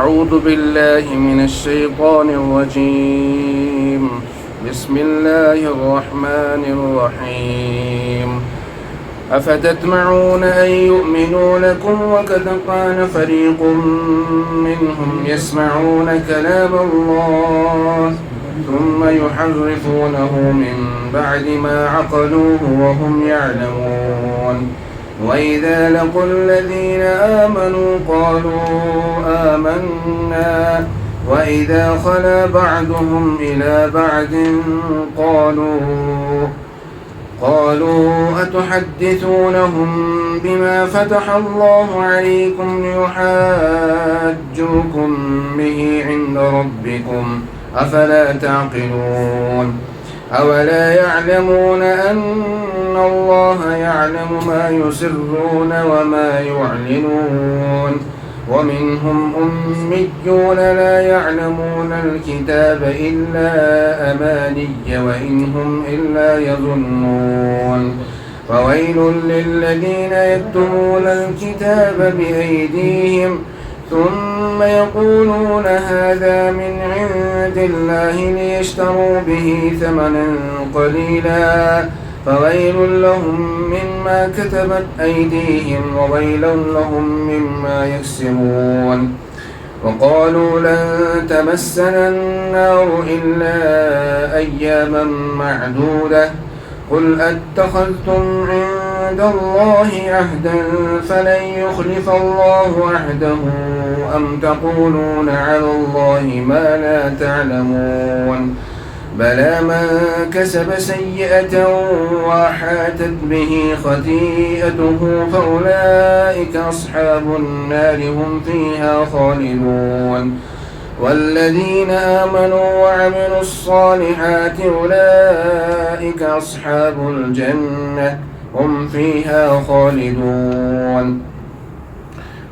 أعوذ بالله من الشيطان الرجيم. بسم الله الرحمن الرحيم. أفتطمعون أن يؤمنوا لكم وقد كان فريق منهم يسمعون كلام الله ثم يحرفونه من بعد ما عقلوه وهم يعلمون. وإذا لقوا الذين آمنوا قالوا آمنا وإذا خلا بعضهم إلى بعض قالوا أتحدثونهم بما فتح الله عليكم ليحاجوكم به عند ربكم أفلا تعقلون. أولا يعلمون أن الله يعلم ما يسرون وما يعلنون. ومنهم أميون لا يعلمون الكتاب إلا أماني وإن هم إلا يظنون. فويل للذين يكتمون الكتاب بأيديهم ثم يقولون هذا من عند الله ليشتروا به ثمنا قليلا فويل لهم مما كتبت أيديهم وويل لهم مما يكسبون. وقالوا لن تمسنا النار إلا أياما معدودة قل أتخذتم عند الله عهدا فلن يخلف الله عهده أم تقولون على الله ما لا تعلمون. بلى من كسب سيئة وأحاطت به خطيئته فأولئك أصحاب النار هم فيها خالدون. والذين آمنوا وعملوا الصالحات أولئك أصحاب الجنة هم فيها خالدون.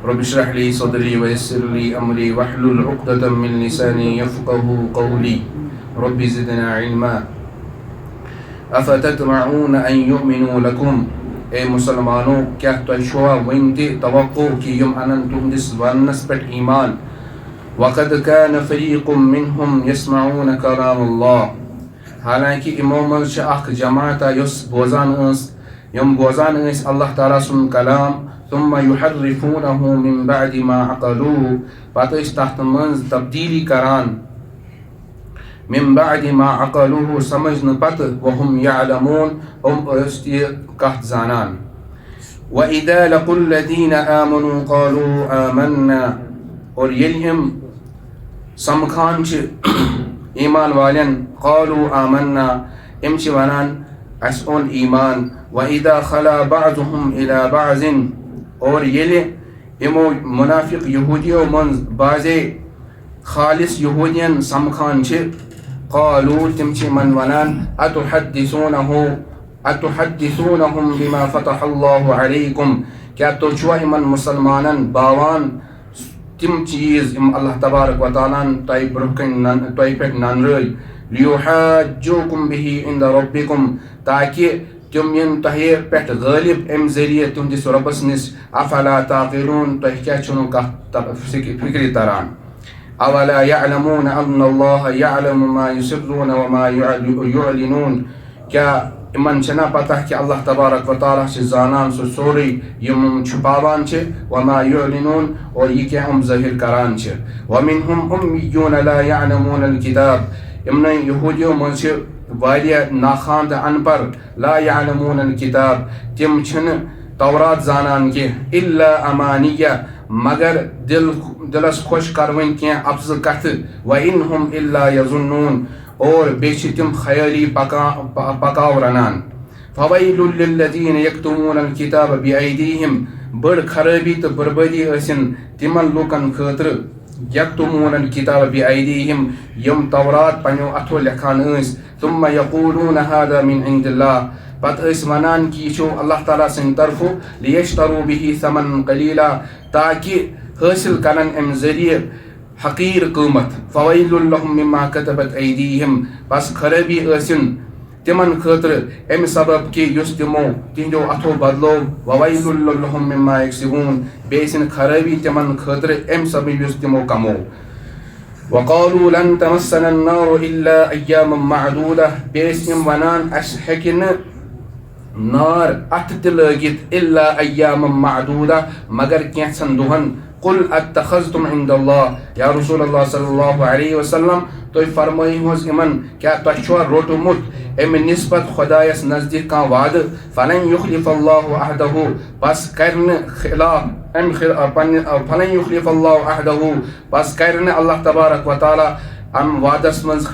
رب اشرح لي صدري ويسر لي أمري واحلل عقدة من لساني يفقه قولي رب زدنا علما. أفتطمعون أن يؤمنوا لكم اے مسلمانو کیا تۄہہِ چھوا وٕنہِ تہِ توقع کہِ یِم اَنن تُہنٛدِس وننس پٮ۪ٹھ ایمان. وقد كان فريق منهم يسمعون كلام الله حالانکہِ یِمو منٛز چھِ اکھ جماعتا یۄس بوزان ٲسۍ اللہ تعالیٰ سُنٛد کلام ثم يحرفونه من بعد ما عقلوه پتہٕ ٲسۍ تتھ منٛز تبدیٖلی کران من بعد ما عقلوه سمجھنہٕ پتہٕ وهم يعلمون ٲسۍ تہِ کتھ زانان. وإذا لقوا الذين آمنوا قالوا آمنا اور ییٚلہِ یِم سمکھان چھِ ایمان والٮ۪ن قالوا آمنا یِم چھِ ونان اَسہِ اوٚن ایمان. وإذا خلا بعضهم إلى بعض اور ییٚلہِ یِمو منافق یہوٗدیو منٛز بعضے خالص یہوٗدین سمکھان چھِ قالوا تِم چھِ یِمن ونان أتحدثونهم بما فتح الله عليكم کیٛاہ تُہۍ چھُوا یِمن مُسلمانن باوان تِم چیٖز یِم اللہ تبارک وتعالیٰ ہن تۄہہِ برونٛہہ کنہِ تۄہہِ پٮ۪ٹھ ننرٲے لِیُحاجوٗکُم بِہِ عِنٛدَ رۄبِّکُم تاکہِ تِم یِن تۄہہِ پٮ۪ٹھ غٲلب امہِ ذٔریعہٕ تُہنٛدِس رۄبس نِش افلا تعقلون تۄہہِ کیٛاہ چھُنہٕ کتھ فِکرِ تران. اولا يعلمون ان الله يعلم ما يسرون وما يعلنون کیٛاہ یِمن چھنا پتہ کہِ اللہ تبارک وتعالیٰ چھِ زانان سُہ سورُے یِم چھُپاوان چھِ وما يعلنون اور یہِ کیٛاہ یِم ظٲہِر کران چھِ. ومنهم أميون لا يعلمون الكتاب یِمنٕے یہوٗدیو منٛز چھِ واریاہ ناخواندٕ ان پڑھ لا يعلمون الكتاب تِم چھِنہٕ تورات زانان کینٛہہ الا امانیہ مگر دِلس خۄش کروٕنۍ کینٛہہ افضل کتھٕ وإن هم إلا يظنون اور بیٚیہِ چھِ تِم خیٲلی پکاو رنان. فویل للذین یکتمون الکتاب بأیدیہم بٔڑ خرٲبی تہٕ بربٲدی ٲسِن تِمن لوٗکن خٲطرٕ یکتمون الکتاب بأیدیہم یِم تورات پننیو اتھو لیکھان ٲسۍ ثم یقولون هذا من عند الله پتہٕ ٲسۍ ونان کہِ یہِ چھُ اللہ تعالیٰ سٕنٛدِ طرفہٕ لیشتروا به ثمنا قلیلا تاکہِ حٲصِل کرن امہِ ذٔریعہٕ حقیٖر قۭمتھ. فویل لهم مما كتبت أيديهم بس خرٲبی ٲسِن तिमन खतर अमि सबब कि युस तिमो तिंदो अथो बदलो ववैलुल लहुम मिम्मा यक्सिबून बेसिन खराबी तिमन खतर अमि सब युस तिमो कमो वक़ालू लन तमस्सना अन्नार इल्ला अय्यामम मअदूदा बेसिन वनान अस हेकिन नार अत लगित इल्ला अय्यामम मअदूदा मगर कैंसन दुहन कुल अत्तखज़्तुम इंदल्लाह या रसूलुल्लाह सल्लल्लाहु अलैहि वसल्लम तो फरमाई होस इमन क्या तशवा रोटमुत एम निस्बत खुदायस नजदीक का वाद फलन युखलिफल्लाहु अहदहु बस करन खिलाफ एम फलन युखलिफल्लाहु अहदहु बस करन अल्लाह तबारक व तआला अम वादस मंज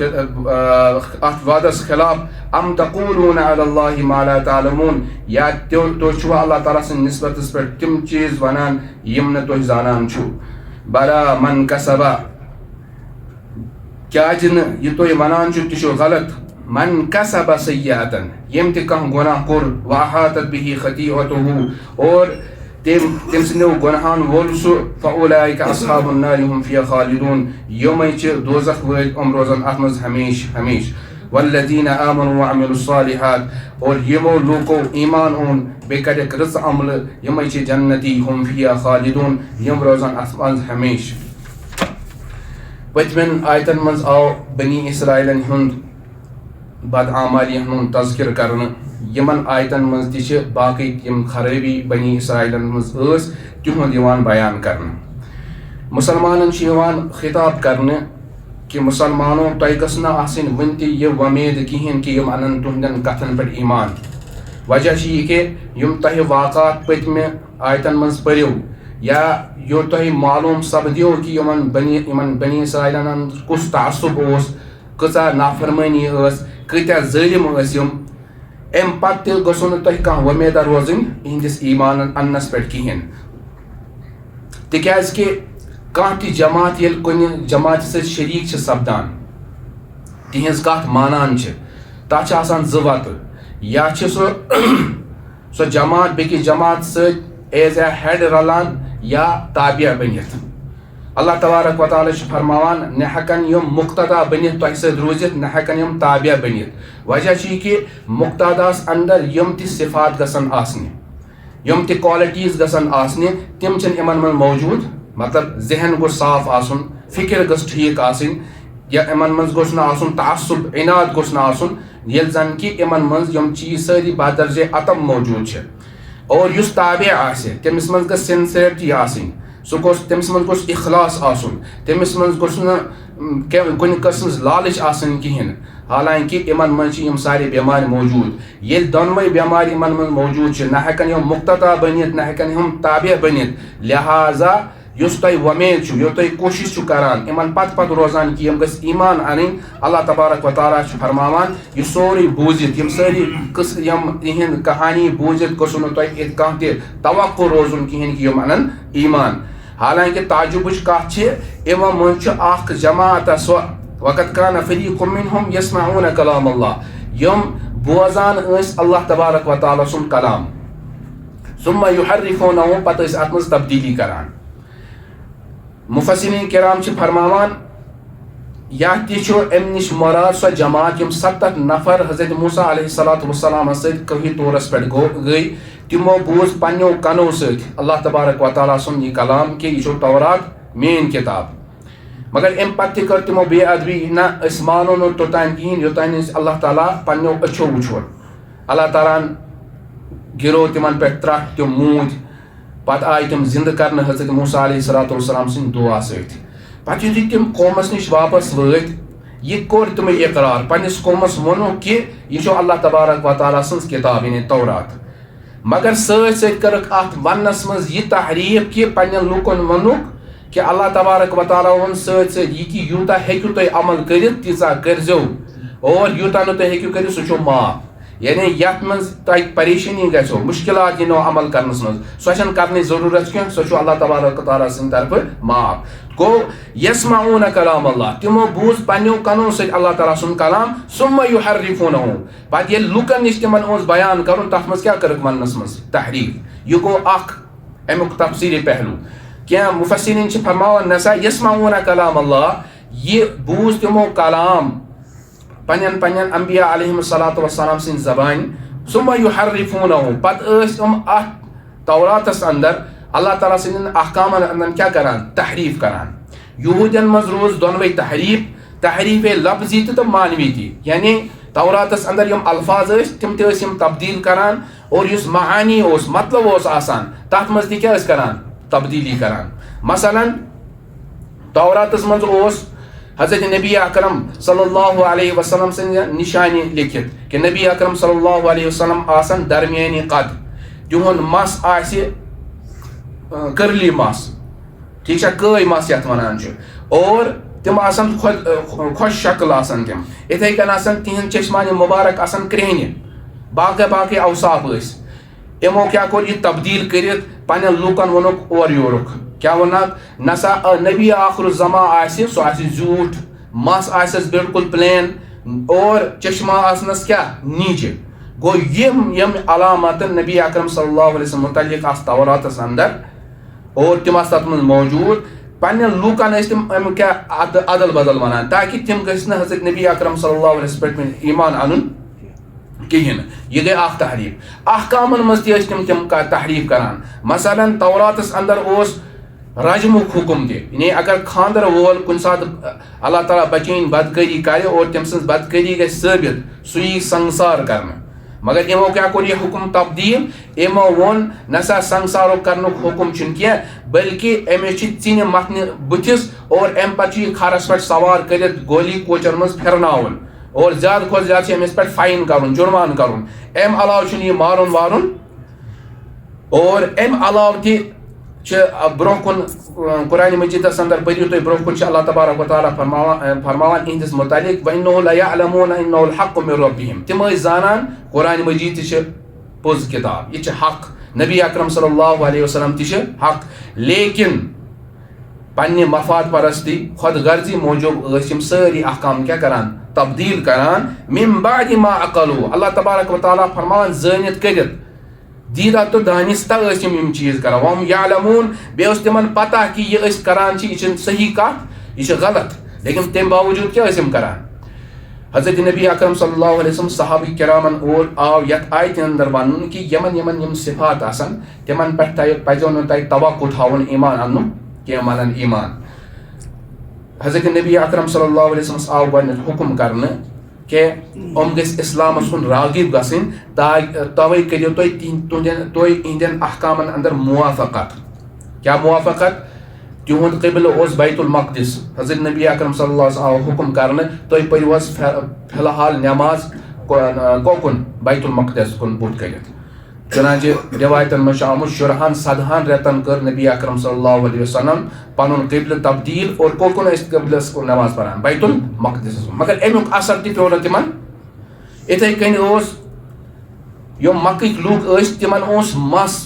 वादस खिलाफ अम तक़ूलून अलल्लाहि मा ला तालमून या तो छुआ अल्लाह ताला से निस्बत पर तिम चीज वनान यम न तो जानान छु बला मन कसबा क्या जिन ये तो वनान छु तिशो गलत मन कसबा सय्यअतन यम ते कह गुनाह कोर वहातत बिही खतीअतुहु और तेम सनो गुनाहान वोल सु फउलाइका अस्हाबुन नार हुम फिया खालिदून यौम दोज़ख वद रोजन अतमज हमेश हमेश वल्लज़ीना आमनु व अमिलुस सालिहात और यमो लोको ईमान ओन बेकरक रस अमल यम जन्नती हुम फिया खालिदून यम रोजन अतमज हमेश पतमन आयतन मज आओ बनी इसराइलन हुंद बदआमाली हुंद तज़किर करन यमन आयतन मज तिश बाकी यम खराबी बनी इसराइलन मज तिहुंद बयान करन मुसलमानन खिताब करन कि मुसलमानों तुह गसन आसिन वन तह वमेद कहें कि यम अनन तुहदन कथन पे ईमान वजह यह कि यम तुह वाक़ात पतमे आयतन मज पर्यो या यो तुह मालूम सपदियो कि यमन बनी इसराइलन कुस तासुब कचा नाफरमानी कत्या ज़ालिम यम अम पत गो न तुह कह वमेदा रोजन इहंदिस ईमान अन्नस पे कहें तिक्याज कि कह ति जमात ये कुन जमात से शरीक सपदान तिहज कथ मानान तथ ज़वत या सो जमात बेकि जमात एज ए हेड रलान या ताबिया बनित अल्लाह तबारक व तआला फरमावान न हेकन यम मुक्तदा बनित तुह सद रूजित न हेकन यम ताबिया बनित वजह कि मुक्तदास अंदर यम ति सिफात गसन आसने यम ति क्वालिटीज गसन आसने तिम छन इमन मन मौजूद मतलब जहन गो साफ आसुन फिक्र गस ठीक आसिन या इमन मंज गोस न आसुन तासुब इनाद गोस न आसुन येल जन कि इमन मंज यम चीज सारी बदर्जे अतम मौजूद छे और युस ताबे आसे तमिस मंज गस सिंसियरिटी आसिन सो गोस तमिस मंज गोस इखलास आसुन तमिस मंज गोस न कुन कस्म लालच आसन कहें हालांकि इमन मंज यम सारी बेमार मौजूद ये दोनवे बेमार इमन मंज मौजूद छे न हेकन यम मुक्तदा बनित न हेकन यम ताबे बनित लिहाजा युस तुह वमेद यो तुह कोशिश करान इमन पत रोजान कि यम गस ईमान अन अल्लाह तबारक व तआला फरमावान यह सोरे बूजित यम सारी यम इहंद कहानी बूजित गो न तुह कह तवक्को रोजुन कहें कि यम अनन ईमान हालांकि ताजुबुच कथ इमो मज जमात सो वक़त कान फरीक़ुम मिनहुम यस्मऊन कलाम अल्लाह यम बोजान अल्लाह तबारक व तआला सुन कलाम सुम्मा युहर्रिफूनहु पत अत मज तब्दीली करान मुफस्सिरीन किराम फरमावान या अम निश मुराद सो जमात यम 70 नफर हजरत मूसा अलैहिस्सलाम सद कही तौरस पे गई तिमो बूज पन्नो कनो सद अल्लाह तबारक व तआला सुन यह कलाम कि यह तौरात मेन किताब मगर अम पत कर तिमो बेअदबी न मानो न तोतान कहें योतान अल्लाह ताला पन्नो अच्छो वो अल्लाह ताला गिरो तिमन पे त्रट तिम मूद पत आय तिम जिंद कर हजरत मूसा अलैहिस्सलाम सिंद दुआ सत पत यु तिम कौमस निश वापस वत यह कोर तिम इकरार पन्निस कौमस वोनो कि यह अल्लाह तबारक व तआला सिंज किताब यानी तौरात मगर सत सत करक अत वनस मज यह तहरीफ कि पन्न लुकन वनुक कि अल्लाह तबारक व तआला वन सत यह कि यूता हेकु तुह अमल करित तीसा करजो और यूता न तुह हेकु करित सो माफ यानी यथ मज तुह परेशानी गो मुश्किलात यनो अमल करनस मज सो करने जरूरत कह सो अल्लाह तबारक व तआला सिंद तरफ माफ गो यस्मऊन कलाम अल्लाह तिमो बूज पन्नो कनो सत अल्लाह ताला सुन कलाम सुम्मा युहर्रिफूनहु पत ये लुकन निश तिमन ओस बयान करन तथ मज क्या करक वनस मज तहरीफ यह गो अमुक तफसीरी पहलू क्या मुफस्सिरीन फरमावन नसा यस्मऊन कलाम अल्लाह ये बूज तिमो कलाम पन्यन पन्यन अंबिया अलैहिस्सलातु वस्सलाम सिन ज़बान सुम्मा युहर्रिफूनहु पत तौरातस अंदर अल्लाह ताला सिन अहकामन अंदर क्या करान तहरीफ करान यहूदियन मज रोज दोनवे तहरीफ लफ्जी तो मानवी थी यानी तौरातस अंदर यम अल्फाज तिम तब्दील करान और युस महानी मतलब आसान तथ मज क्या करान तब्दीली करान मसलन तौरातस मज हज़रत नबी अकरम सल्लल्लाहु अलैहि वसल्लम से निशानी लिखित कि नबी अकरम सल्लल्लाहु अलैहि वसल्लम आसन दरमियानी कद तिहुन मस आसि करली मस ठीक है कई मस यथ वनान और तिम आसन खुश शक्ल आसन तिम इथे कन आसन तिहन चश्मान मुबारक आसन क्रेहन बाकी बाकी अवसाफ इमो क्या कोर यह तब्दील कर पन्न लूकन वोनुक और योरुक क्या वनाक नसा नबी आखिर जमा आसि सो आसि झूठ मस आसस बिल्कुल प्लेन और चश्मा आसनस क्या नीचे गो यम अलामत नबी अकरम सल्लल्लाहु अलैहि वसल्लम मुतल्लिक आस तौरातस अंदर और तिम आस तत मज मौजूद पन्न लूकन तिम क्या अदल बदल वनान ताकि तिम गन हज़रत नबी अकरम सल्लल्लाहु अलैहि वसल्लम पे ईमान अनुन कहें यह गई अख तहरीफ अहकामन मज तिम का तहरीफ करान मसलन तौरातस अंदर रजमुक हुकुम दे यानी अगर खानदर वोल कुन सात अल्लाह ताला बचीन बदकरी करे और तम सज बदकरी गई साबित सु संसार करने मगर इमो क्या कोर यह हुकुम तब्दील इमो वोन नसा संसारो करनुक हुकुम क्या बल्कि अमिस चीन मथन बुथिस और अम पे खरस पे सवार कर गोली कोचर मज फिरनावन और ज्यादा खुद ज्यादा अमिस पे फाइन कर जुर्मान कर अम अलाव यह मारुन वारुन और अम अलाव ब्रोह कुन कुरान मजीदस अंदर पढ़ियो तो ब्रोह कुन अल्लाह तबारक व तआला फरमावान इहदिस मुतालिक व इन्नहु ला यअलमून इन्नहुल हक़्क़ु मिन रब्बिहिम तिम जानान कुरान मजीद पोज किताब यह हक नबी अकरम सल्लल्लाहु अलैहि वसल्लम हक लेकिन पन्ने मफाद परस्ती खुद गर्जी मौजूब सारी अहकाम क्या करान तब्दील करान मिन बादि मा अक़लू अल्लाह तबारक व तआला फरमावान जानित करित दीदा तो दानिस्ता यम चीज कर वम यालमून बे तिमन पता कि यह करान यह सही कत यह गलत लेकिन तम बावजूद क्या करान हज़रत नबी अकरम सल्लल्लाहु अलैहि वसल्लम सहाबा किरामन और आव यथ आयत अंदर वन कि यमन यमन यम सिफात आसन तिमन पे पजो न तय तवक्कु थावन ईमान अनु के मनन ईमान हज़रत नबी अकरम सल्लल्लाहु अलैहि वसल्लम आव वन हुक्म करने के गस इस्लाम सुन रागिब गसिन तवे करियो तुम इंडियन अहकामन अंदर मुवाफकत क्या मुवाफकत तुहद क़िबल ओस बैतुल मक़दिस हज़रत नबी अकरम सल्लल्लाहु अलैहि वसल्लम हुक्म करने तुम पढ़ो फिलहाल नमाज कोकुन बैतुल मक़दिस कुन बुत करित चुनाचे रिवायतन में आमुत शुरहान सदहान रेतन कर नबी अकरम सल्लल्लाहु अलैहि वसल्लम पनुन क़िबल तब्दील और कोकुन क़िबलस को नमाज पढ़ान बैतुल मक़दिस मगर अमुक असर त्यो तिमन इथे कन यम मक्क लूक तिमन मस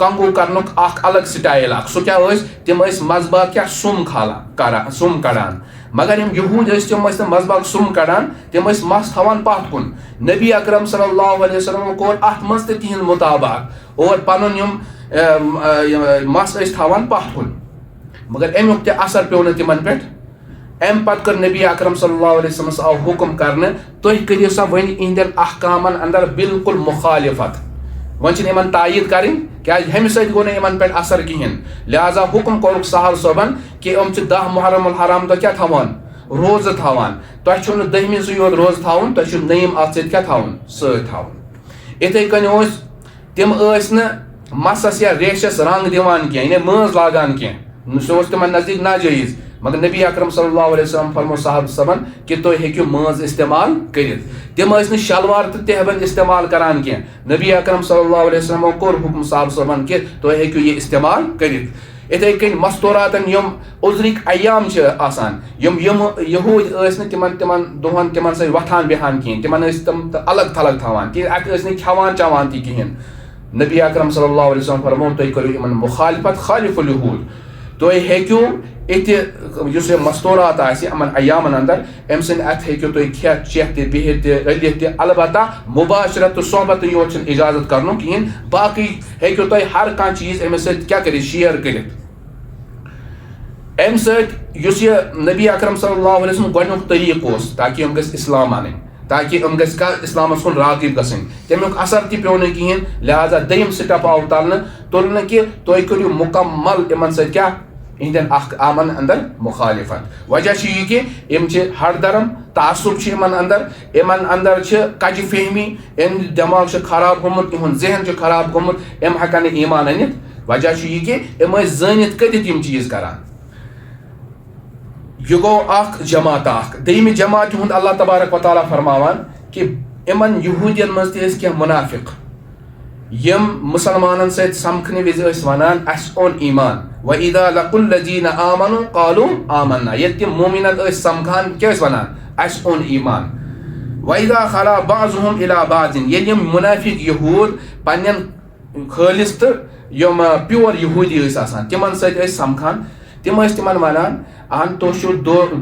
कंगू करनुक अलग स्टाइल सो क्या तिम मजबा क्या सुम खाला सुम कड़ान मगर यम यहूद तिम मजबा सुम कड़ान तिम मस थवान पत कुन नबी अकरम सल्लल्लाहु अलैहि वसल्लम कोर अत मज तिहन मुताबाक और पनुन यम मस थवान पत कुन मगर अमुक असर पे न तिमन पे अम पत कर नबी अकरम सल्लल्लाहु अलैहि वसल्लम आव हुक्म करने तुम करियो सा वन इंदियन अहकामन अंदर बिल्कुल मुखालिफत वन इन तायद करें क्या हम गो इन पे असर कहें लिहाजा हुक्म कोरुक सहल सोबन कि 10 मुहर्रमुल हराम तो क्या थवान रोज थवान तुम 10 योत रोज थावन तुम नईम अत क्या थावन सवन इथे कन तिम मसस या रेशस रंग दिवान कह मज लागान कह सो तिम नजदीक नाजायज मगर नबी अकरम सल्लल्लाहु अलैहि वसल्लम फरमो साहब सबन कि तुम हेक्यू मज इस्तेमाल करित तिम शलवार तो तहबन इस्तेमाल करान कह नबी अकरम सल्लल्लाहु अलैहि वसल्लम कोर हुक्म साहब सबन कि तुम हेक्यू ये इस्तेमाल करित इथे कन मस्तूरातन यम उज़रिक अयाम आसान यम यहूद तिमन तिमन दोहन तिमन सह वथान बिहान कहें तिमन तम अलग थलग थवान कि अत खवान चवान ती कहें नबी अकरम सल्लल्लाहु अलैहि वसल्लम फरमो तुम करो इन मुखालिफत खालिफुल यहूद तुम हेक्यू इस मस्तूरात अमन अयामन अंदर अम सद अत हेक्यू तुम खेत चेत बिहित रलित अलबत्ता मुबाशरत तो सोहबत योत इजाजत करनो कहें बाकी हेक्यू तुम हर कह चीज अमिस क्या कर शेयर कर अमि सۭتۍ यُस यہِ नबी अकरम सल्लल्लाहु अलैहि वसल्लम गोडनिُक तरीक़ ओस ताकि यِम गژھِ इस्लाम اَنٕنۍ ताकि یِم گژھِ اِسلامَس کُن راغب گژھٕنۍ تَمیُک اثر تہِ پیوٚو نہٕ کِہیٖنۍ لہذا دوٚیِم سٹٮ۪پ آو تُلنہٕ کہِ تُہۍ کٔرِو مُکمل یِمن سۭتۍ کیٛاہ یِہنٛدٮ۪ن اکھ یِمن اندر مُخالفت وجہ چھُ یہِ کہِ یِم چھِ ہردرم تعصب چھُ یِمن اندر چھِ کجہِ فہمی یِہُنٛد دٮ۪ماغ چھُ خراب گوٚمُت یِہُنٛد ذہن چھُ خراب گوٚمُت یِم ہٮ۪کن نہٕ ایٖمان أنِتھ وجہ چھُ یہِ کہِ یِم ٲسۍ زٲنِتھ کٔرِتھ یِم چیٖز کران یہِ گوٚو اکھ جماعت اکھ دوٚیمہِ جماعتہِ ہُنٛد اللہ تبارک وتعالیٰ فرماوان کہ یِمن یہوٗدین منٛز تہِ ٲسۍ کینٛہہ مُنافِق یِم مُسلمانن سۭتۍ سمکھنہٕ وِزِ ٲسۍ ونان اسہِ اوٚن ایٖمان وَإِذَا لَقُوا الَّذِينَ آمَنُوا قَالُوا آمَنَّا ییٚلہِ تِم مومِنن ٲسۍ سمکھان کیٛاہ ٲسۍ ونان اسہِ اوٚن ایٖمان وَإِذَا خَلَا بَعْضُهُمْ إِلَىٰ بَعْضٍ ییٚلہِ یِم مُنافِق یہوٗد پننٮ۪ن خٲلِص تہٕ یِم پیور یہوٗدی ٲسۍ آسان تِمن سۭتۍ ٲسۍ سمکھان تِم ٲسۍ تِمن ونان اہن تُہۍ چھِو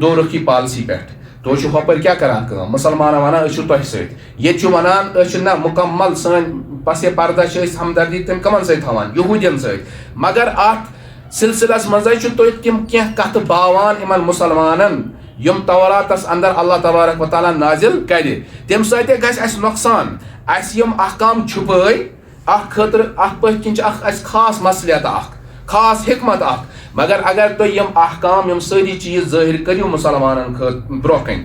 دو رُخی پالسی پٮ۪ٹھ تُہۍ چھِو ہۄپٲرۍ کیٛاہ کران کٲم مُسلمانن ونان أسۍ چھِو تۄہہِ سۭتۍ ییٚتہِ چھُ ونان أسۍ چھِ نہ مُکمل سٲنۍ پسے پردہ چھِ أسۍ ہمدردی تِم کمن سۭتۍ تھاوان یہوٗدین سۭتۍ مگر اتھ سلسلس منٛزے چھِ تُہۍ تِم کینٛہہ کتھٕ باوان یِمن مُسلمانن یِم توراتس اندر اللہ تبارک وتعالیٰ نازل کرِ تمہِ سۭتۍ گژھِ اسہِ نۄقصان اسہِ یِم احکام چھُپٲے اتھ خٲطرٕ اتھ پٔتھۍ کِنۍ چھِ اکھ اسہِ خاص مصلحت اکھ خاص حکمت اکھ مگر اگر تُہۍ یِم احکام یِم سٲری چیٖز ظٲہر کٔرِو مُسلمانن برونٛہہ کَنۍ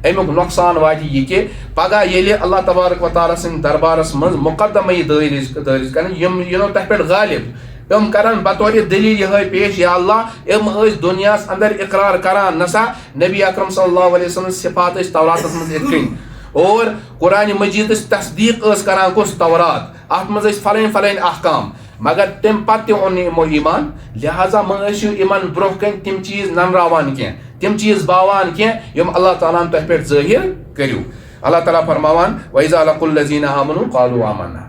امیُک نۄقصان واتہِ یہِ کہِ پگاہ ییٚلہِ اللہ تبارک وتعالیٰ سٕنٛدِ دربارس منٛز مُقدمہٕ یی دٲرِج کرنہٕ یِم یِنو تۄہہِ پٮ۪ٹھ غالب یِم کرن بطورِ دٔلیٖل یِہے پیش یا اللہ یِم ٲسۍ دُنیاہس اندر اقرار کران نسا نبی اکرم صلی اللہ علیہ وسلم صفات ٲسۍ توراتس منٛز یِتھ کٔنۍ اور قرآنِ مجیٖدٕچ تصدیٖق ٲس کران کُس تورات اتھ منٛز ٲسۍ فلٲنۍ فلٲنۍ احکام مگر تمہِ پتہٕ تہِ اوٚن نہٕ یِمو ایٖمان لہٰذا مہ ٲسِو یِمن برونٛہہ کَنۍ تِم چیٖز ننراوان کینٛہہ تِم چیٖز باوان کینٛہہ یِم اللہ تعالیٰ ہن تۄہہِ پٮ۪ٹھ ظٲہر کٔرِو اللہ تعالیٰ فرماوان وَإِذَا لَقُوا الَّذِينَ آمَنُوا قَالُوا آمَنَّا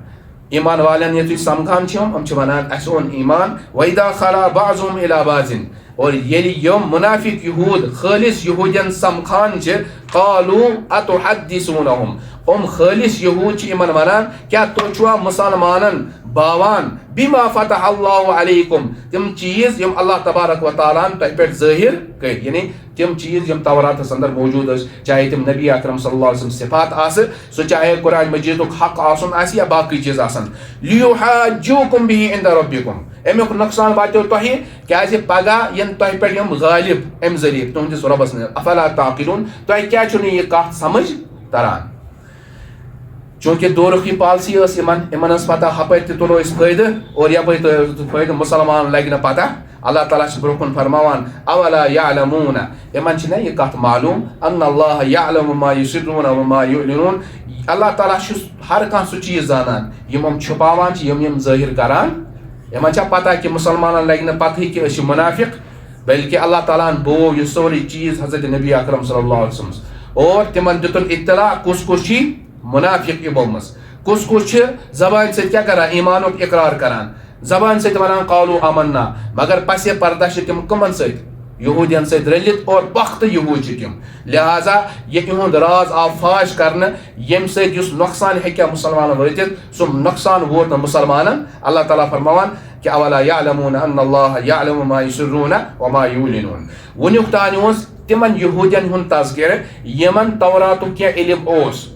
ایٖمان والٮ۪ن ییٚلہِ تُہۍ سمکھان چھِو یِم چھِ ونان اسہِ اوٚن ایٖمان وَإِذَا خَلَا بَعْضُهُمْ إِلَىٰ بَعْضٍ اور ییٚلہِ یِم مُنافِق یہوٗد خٲلص یہوٗدین سمکھان چھِ قالوٗ أَتُحَدِّثُونَهُم یِم خٲلص یہوٗد چھِ یِمن ونان کیٛاہ تُہۍ چھُوا مُسلمانن باوان بِما فَتَحَ اللہُ علیکُم تِم چیٖز یِم اللہ تبارک وتعالیٰ ہن تۄہہِ پٮ۪ٹھ ظٲہر کٔرۍ یعنی تِم چیٖز یِم توراتس اندر موجوٗد ٲسۍ چاہے تِم نبی اکرم صلی اللہ علیہ وسلم صفات آسہٕ سُہ چاہے قرآنِ مجیٖدُک حق آسُن آسہِ یا باقٕے چیٖز آسن لیُحَجُّوکُم بِہِ عِندَ رَبِّکُم امیُک نۄقصان واتیو تۄہہِ کیٛازِ پگاہ یِن تۄہہِ پٮ۪ٹھ یِم غالب امہِ ذٔریعہٕ تُہنٛدِس رۄبس نِش افلا تعقلوٗن تۄہہِ کیٛازِ چھُو نہٕ یہِ کتھ سمجھ تران چوٗنٛکہِ دو رُخی پالسی ٲس یِمن ٲس پتہ ہپٲرۍ تہِ تُلو أسۍ فٲیدٕ اور یپٲرۍ تہِ فٲیدٕ مُسلمان لگہِ نہٕ پتہ اللہ تعالیٰ چھُ برونٛہہ کُن فرماوان اولا یعلموٗنَ یِمن چھِنہ یہِ کتھ معلوٗم ان اللہ یعلم ما یُسِرُّونَ وما یُعلنوٗن اللہ تعالیٰ چھُ ہر کانٛہہ سُہ چیٖز زانان یِم چھُپاوان چھِ یِم ظٲہر کران یِمن چھا پتہ کہِ مُسلمانن لگہِ نہٕ پتہٕے کہِ أسۍ چھِ مُنافِق بلکہِ اللہ تعالیٰ ہن بوو یہِ سورُے چیٖز حضرت نبی اکرم صلی اللہ علیہ وسلم اور تِمن دِتُن اطلاع کُس کُس چھِ مُنافِق یِمو منٛز کُس کُس چھِ زبانہِ سۭتۍ کیٛاہ کران ایٖمانُک اقرار کران زبانہِ سۭتۍ ونان قالوٗ آمنا مگر پسے پردہ چھِ تِم کٕمن سۭتۍ یہوٗدین سۭتۍ رٔلِتھ اور پۄختہٕ یہوٗد چھِ تِم لہٰذا یہِ یِہُنٛد راز آو فاش کرنہٕ ییٚمہِ سۭتۍ یُس نۄقصان ہیٚکہِ ہا مُسلمانن وٲتِتھ سُہ نۄقصان ووت نہٕ مُسلمانن اللہ تعالیٰ فرماوان کہ اولا یعلموٗنَ ان اللہ یعلم ما یُسِرُّونَ وما یُعلنوٗن وُنیُک تانۍ اوس تِمن یہوٗدین ہُنٛد تذکِرٕ یِمن توراتُک کینٛہہ علم اوس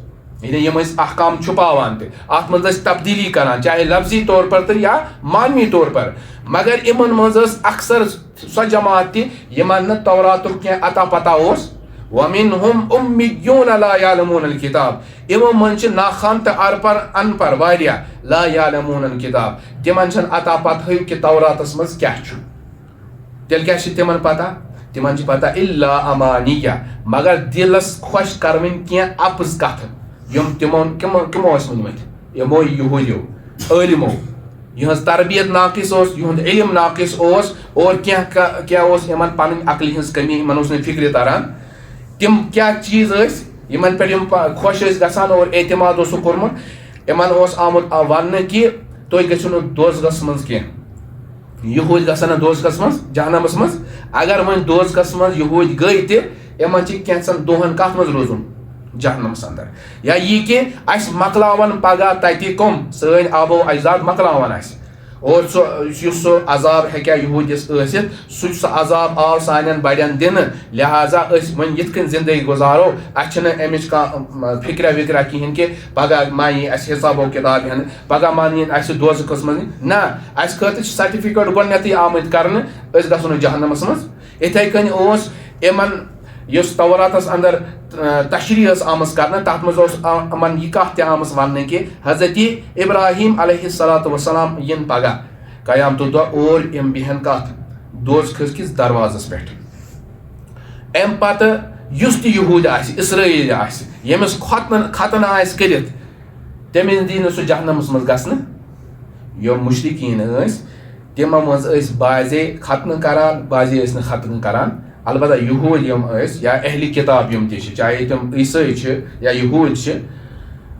یعنی یِم ٲسۍ احکام چھُپاوان تہِ اتھ منٛز ٲسۍ تبدیٖلی کران چاہے لفظی طور پر تہٕ یا معنوی طور پر مگر یِمن منٛز ٲس اکثر سۄ جماعت تہِ یِمن نہٕ توراتُک کینٛہہ اتا پتہ اوس وَمِنْهُمْ أُمِّيُّونَ لَا يَعْلَمُونَ الْكِتاب یِمو منٛز چھِ ناخوان تہٕ ان پڑھ واریاہ لا يَعْلَمُونَ الْكِتاب تِمن چھنہٕ اتا پتہٕے کہِ توراتس منٛز کیٛاہ چھُ تیٚلہِ کیٛاہ چھِ تِمن پتہ تِمن چھِ پتہ اِلا امانیہ مگر دِلس خۄش کروٕنۍ کینٛہہ اپٕز کتھٕ یِم کِمو ٲسۍ ؤنمٕتۍ یِمو یہوٗدیو عٲلمو یِہٕنٛز تربیت ناقص اوس یِہُنٛد علم ناقص اوس اور کینٛہہ اوس یِمن پنٕنۍ عقلہِ ہٕنٛز کٔمی یِمن اوس نہٕ فِکرِ تران تِم کیٛاہ چیٖز ٲسۍ یِمن پٮ۪ٹھ یِم خۄش ٲسۍ گژھان اور اعتماد اوسُکھ کوٚرمُت یِمن اوس آمُت وننہٕ کہِ تُہۍ گٔژھِو نہٕ دوزخس منٛز کینٛہہ یہوٗدۍ گژھن نہٕ دوزخس منٛز جہنمس منٛز اگر وۄنۍ دوزخس منٛز یہوٗدۍ گٔے تہِ یِمن چھِ کینٛژن دۄہن کتھ منٛز روزُن جہنمس اندر یا یہِ کہِ اسہِ مۄکلاون پگاہ تتہِ کٕم سٲنۍ آبو اجداد مۄکلاون اسہِ और सो अजाब हेक्या यहूदिस ٲसित सो अजाब आव सानन बड़न दिन लिहाजा वन यिथकन जिंदगी गुजारो अच्छे अमिच कह फिक्र विक्र कहें कि पगह मा यी हिसाबो किताब हेन पगह मा नीन दोजखस मज ना अस खत सर्टिफिकेट गोडनेथै आमत कर गो जहन्नमस मज इथे कन इमन युस तौरातस अंदर तशरीह आमस कर तथ मन यह कह तमस वन कि हजरत इब्राहिम अलैहिस्सलातु वस्सलाम यिन पगह क़यामत दह और यम बिहन कथ दोजखस किस दरवाजस पे अम पत युस त यहूद इसराइल यमिस खतन करित तमिस दी सह जहन्नमस मज गसन यम मुशरिकीन तिमो मज बाजे खतन करान बाजे खतन करान अलबत्ता यहूद यम या अहली किताब यम चाहे तुम ईसाई या यहूद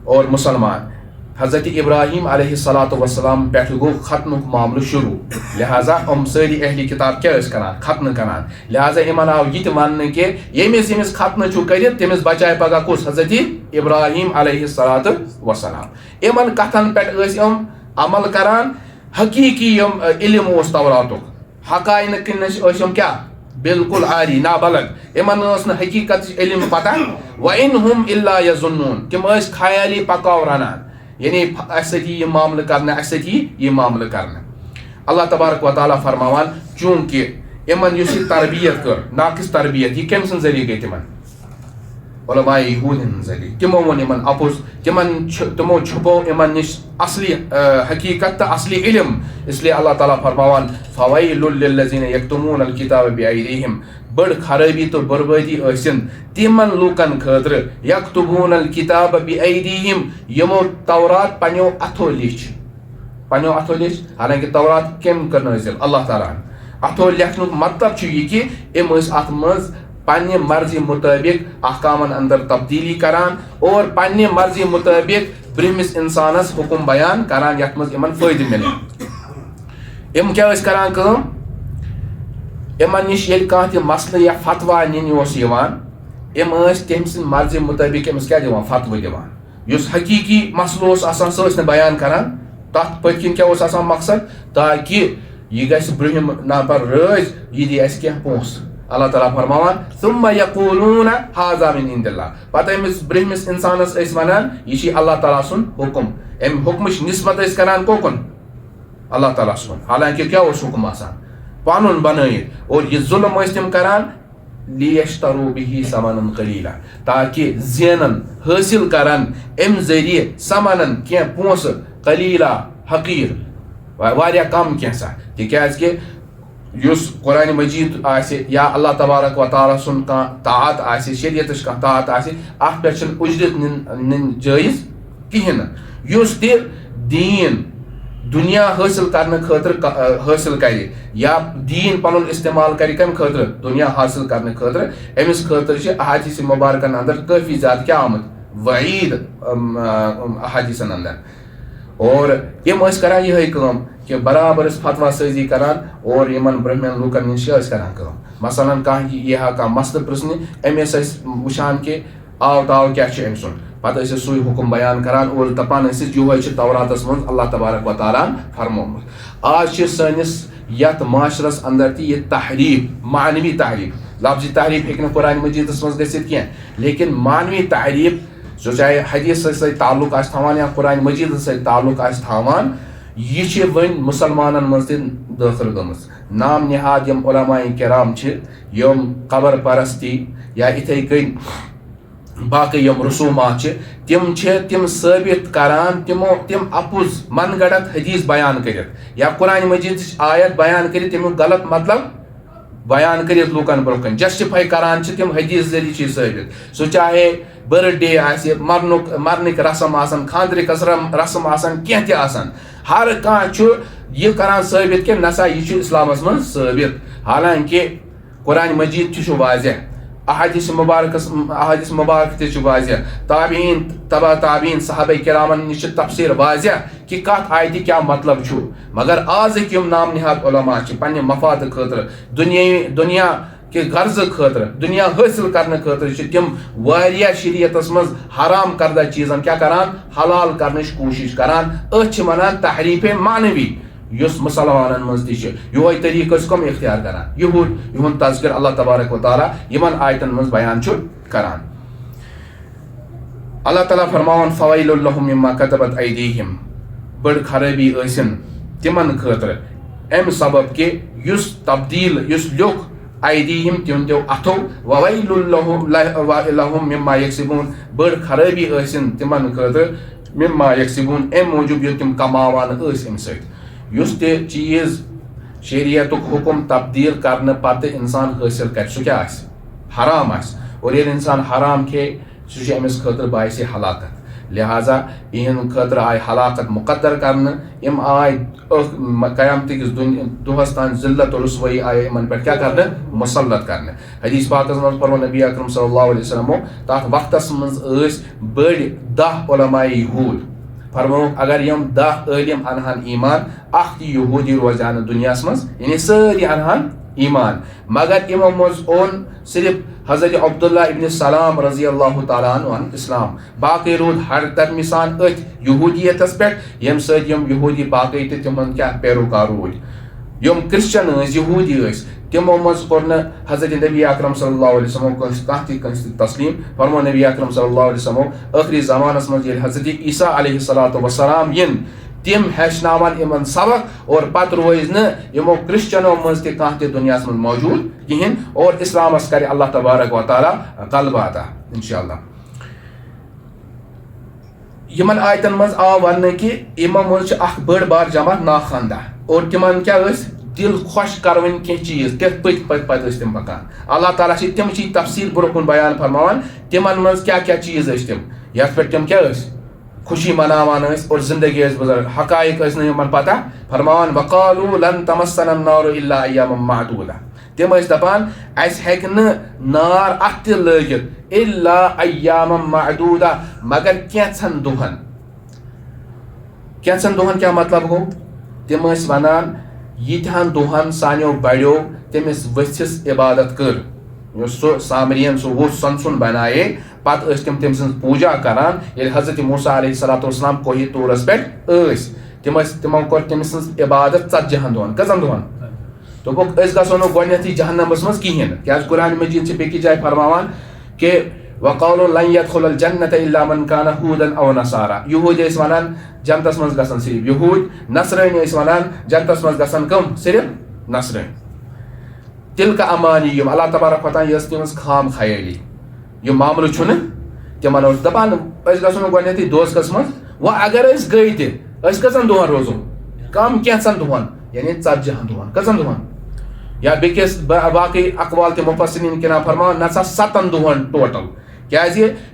और मुसलमान हजरत इब्राहिम अलैहिस्सलातु वस्सलाम पे गो खतन मामल शुरू लिहाजा सारी अहली किताब क्या करान खतन करान लिहाजा इमन आव यह वन कि यमिस यमिस खतन कर तमिस बचाए पगह कुस हजरत इब्राहिम अलैहिस्सलातु वस्सलाम इमन कथन पे अमल करान हकीकी यम इल्म तौरातुक हकायन किन क्या बिल्कुल आरी नाबलग इमन हकीकत इल्म पता व इन हुम इल्ला यज़ुन्नून तिम ख्याली पकाव रनान यानी यह मामल कर यह मामल कर अल्लाह तबारक व तआला फरमावान चूंकि इमन युस तरबियत कर नाकिस तरबियत यह कम जरिए गई तिमन उलमा यहूद जरिए तिमो वो इमन अपुज तिमो छुपो इमन निश असली हकीकत असली इल्म इसलिए अल्लाह ताला फरमावान फवैलुल लिल्लज़ीना यक्तुमून अल किताब बिअयदीहिम बड़ खराबी तो बर्बादी आसिन तिमन लूकन खतर यक्तुबून अल किताब बिअयदीहिम यमो तौरात पन्यो अथो लिख हालांकि तौरात कम कर नाज़िल अल्लाह ताला अथो लिखनुक मतलब यह कि इम अत मज पन्ने मर्जी मुताबिक अहकामन अंदर तब्दीली करान और पन्ने मर्जी मुताबिक ब्रह्मिस इंसानस हुकुम बयान करान यथ मज इमन फायदे मिले इम क्या करान कम इमन निश ये कह त मसले या फतवा नीन इम तम सद मर्जी मुताबिक इमस क्या दिवान फतवा दिवान युस हकीकी मसलो सह बयान करान तथ पत्किन क्या मकसद ताकि यह गस ब्रह्म नफर रज यह दी अस क्या पोस अल्लाह ताला फरमावान सुम्मा यक़ूलून हाज़ा मिन इंदिल्लाह पता अमिस ब्रह्मिस इंसानस वनान यह अल्लाह ताला सुन हुकुम अम हुक्मच निस्बत करान कोकुन अल्लाह ताला सुन हालांकि क्या हुकुम पानुन बनायित और यह जुल्म तिम करान लियश्तरू बिही समनन कलीला ताकि ज़ेनन हासिल करान अम जरिए समनन क्या पोस कलीला हकीर वारिया कम कैसा तिक्याज़ युस कुरान मजीद आसे या अल्लाह तबारक व तआला सुन का ताअत आसे शरीयत का ताअत आसे अत पे उजरत निन जायज कहें युस ते दीन दुनिया हासिल करने खतर हासिल कर या दीन पनुन इस्तेमाल कर कम खतर दुनिया हासिल करने खतर अमिस खतर अहादीस मुबारकन अंदर काफी ज्यादा क्या आमद वईद अहादीसन अंदर और यम करान यह कम कि बराबर फतवा साजी करान और यमन ब्रह्मन लूकन निश करान मसलन कह यह कह मसल पृश्न अमिस वुचान कि आव ताव क्या सुन पत सू हुकुम बयान करान और दपान यो तौरातस मज अल्लाह तबारक व तआला फरमोमुत आज सनिस यथ माशरस अंदर यह तहरीफ मानवी तहरीफ लफ्ज़ी तहरीफ हेक कुरान मजीदस मज गसित कह लेकिन मानवी तहरीफ सो चाहे हदीस ताल्लुक थवान या कुरान मजीद ताल्लुक थवान यह वन मुसलमान मज दाखिल गमस नाम निहाद यम उलमाए किराम यम कबर परस्ती या इथे कन बाकी यम रसूमात तिम साबित करान तिम अपुज मन गढ़त हदीस बयान कर या कुरान मजीद आयत बयान कर तमुक गलत मतलब बयान कर लूकन ब्रोकन जस्टिफाई करान तिम हदीस जरिए साबित सो चाहे बर्थडे मरनिक रसम खानद्रिक रसम कह हर कह यह करान साबित कि नसा यह इस्लामस मज साबित हालांकि कुरान मजीद वाज़ह अहादीस मुबारक वाज़ह ताबीन तबा ताबीन सहाबा किरामन निश तफसीर वाज़ह कि कत आयत क्या मतलब मगर आज यम नाम निहाद उलमा पन्ने मफाद खतर दुनिया कि गर्ज खतर दुनिया हासिल करने खतर तिम वारिया शरीयतस मज हराम करदा चीज़न क्या करान हलाल करने कोशिश करान अथ वनान तहरीफ मानवी युस मुसलमानन मज ति योय तरीक़ कम इख्तियार करान युहुंद तज़किर अल्लाह तबारक व तआला यमन आयतन मज बयान करान। अल्लाह ताला फरमावन फ़वैलुल लहुम मिम्मा कतबत ऐदीहिम बड़ खराबी ٲسِن तिमन खतर एम सबब के युस तब्दील युस लिख ऐदीहिम तिंदो अथो ववैलुल लहुम मिम्मा यक्सिबून बड़ खराबी ٲسِن तिमन खतर मिम्मा यक्सिबून एम मौजूब यो तिम कमावान ٲسۍ अमि सۭتۍ युस ते चीज शरीयतुक हुकुम तब्दील करने पत्ते इंसान हासिल कर सह क्या हराम और ये इंसान हराम खे सह अमिस खतर बायसे हलाकत लिहाजा इन खतर आय हलाकत मुकद्दर करने यम आय क़यामत किस दुहस तान जिल्लत और रुसवाई आय इन पे क्या करने मुसल्लत करने। हदीस पाक मज फरमो नबी अकरम सल्लल्लाहु अलैहि वसल्लम तथ वक्तस मज बड़ 10 उलमाए यहूद फरमो अगर यम 10 आलिम अनहन ईमान अख यहूदी रोजान दुनिया मज यानी सारी अनहन ईमान मगर इमो मज ओन सिर्फ हजरत अब्दुल्ला इब्न सलाम रजी अल्लाह तआला अन्हु इस्लाम बाकी रोद हर तरमिसान अथ यहूदियतस पे यम सद यम यहूदी बाकी ते तिमन क्या पैरोकार रोद यम क्रिश्चियन यहूदी तिमो मज कोर हजरत नबी अकरम सल्लल्लाहु अलैहि वसल्लम कह तस्लीम फरमो नबी अकरम सल्लल्लाहु अलैहि वसल्लम आखिरी ज़मानस मज हजरत ईसा अलैहिस्सलातु वस्सलाम यन तिम हेचनावन इमन सबक और पत रोज न यमो क्रिश्चियनों मज ते दुनिया मज मौजूद कहें और इस्लामस करे अल्लाह तबारक व तआला गलबा अता इंशाअल्लाह। यमन आयतन मज आव वन कि इमो मज अख बड़ बार जमात नाखानदा और तिमन क्या दिल खुश करवन कह चीज तथ पत तिम पकान अल्लाह ताला तिम चीज तफसील ब्रोकुन बयान फरमावन तिमन मज क्या क्या चीज तिम यथ पे तिम क्या खुशी मनावान और जिंदगी गुजर हकायक नमन पता फरमान वकालू लन तमस्सना अन्नारु इल्ला अय्यामम मादूदा तिम दपान अस हेक नार अत लगित इल्ला अय्यामम मादूदा मगर कैंसन दुहन क्या मतलब गो तिम वनान यीतहन दुहन सानियो बड़ो तमिस वथिस इबादत कर सो सामरियन सो वो सन बनाए पत तिम तम सं पूजा करान ये हजरत मूसा अलैहिस्सलातु वस्सलाम कोही तूरस पे तिमो कोर तम सं इबादत 40 दोहन कजन दोहन दोपुक गो गोथी जहन्नमस मज कहें क्या कुरान मजीद से बेकी जाए फरमावान के वक़ालू लन यदखुलल जन्नत इल्ला मन कान हूदन औ नसारा यहूद वनान जन्नतस मज गसन सिर्फ यहूद नसरानी वनान जन्नतस मज गसन कम सिर्फ नसरानी तिल का अमानी अल्लाह तबारक व तआला यस तिमस खाम खयाली यह मामल तिमन दपान गो गोथी दोसकस मज व अगर गई तजन दोहन रोजो कम कैंसन दोहन यानी 40 दोहन कजन दोहन या बेकिस बाकी अकवाल ते मुफस्सिरीन किना फरमान नसा 7 दोहन टोटल क्या